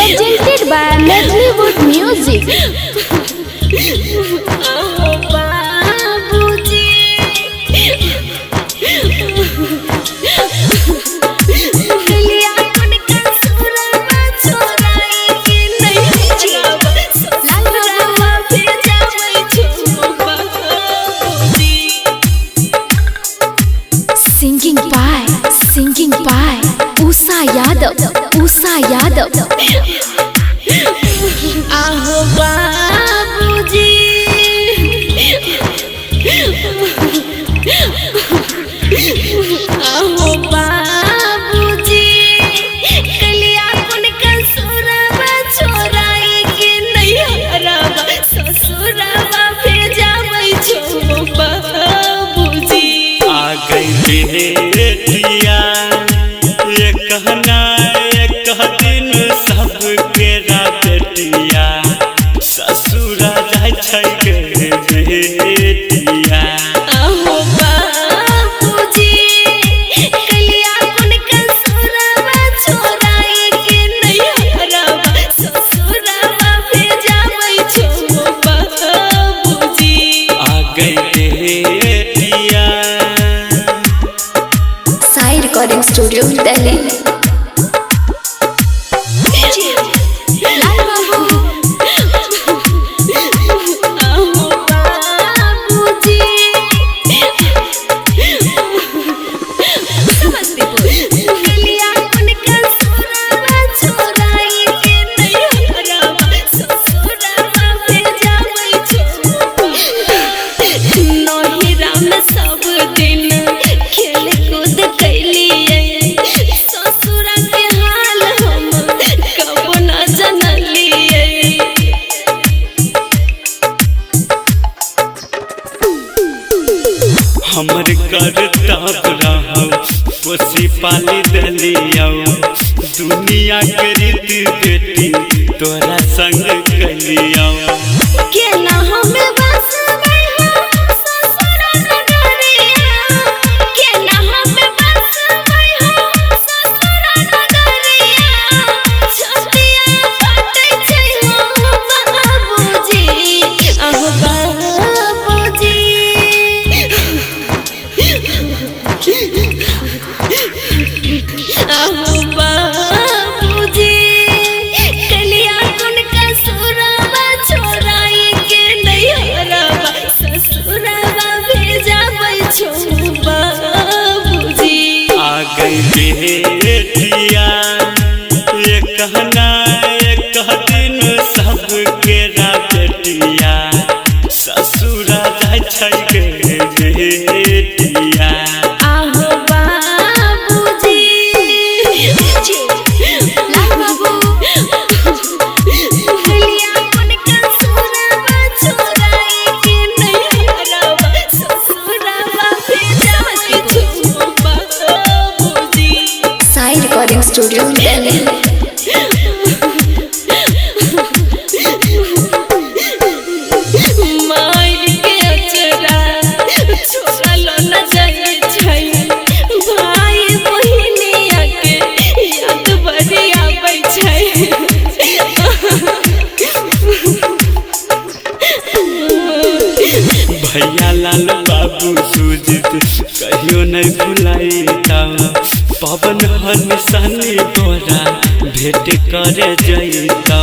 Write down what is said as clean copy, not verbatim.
presented by Medleywood Music. Singing by Usha Yadav. आहो बाबूजी आहो बाबूजी कलिया कुन कसुरवा छोराई के नैहरवा ससुरवा भेजाबै छो बाबूजी। आ गई बेटिया ये कहना दिन सबके बेटिया ससुरा जाय छै गे बेटिया। आहो बाबूजी कलिया कुन कसुरवा छोराई के नैहरवा ससुरवा भेजाबै छो बाबूजी। आ गई बेटिया। Sai Recording Studio, Delhi. हमर करतब रहौ कोसी पाली दलिया दुनिया के रीति बेटी तोरा संग कलिया। केना हमें बसबै हो ससुर नगरिया केना हमें बसबै हो ससुर नगरिया छतिया फटै छै हो बाबूजी। आहो बाबूजी आहो बाबूजी कलिया कुन कसुरवा छोराई के नैहरवा ससुरवा भेजाबै छो बाबूजी। आ गई बेटिया ये कहना दिन सबके बेटिया ससुरा जाय छै गे बेटिया। आहो बाबूजी लाल बाबू कलिया कुन कसुरवा छोराई के नैहरवा ससुरवा भेजाबै छो बाबूजी। Sai Recording Studio, Delhi. माई के अचरा छोड़लो न जाय छै भाई बहिनिया के याद बड़ी आबै छै। भैया लाल बाबू सुजित कहियो नहीं भुलाइता पवन हर निशानी तोरा भेंट करे जइता।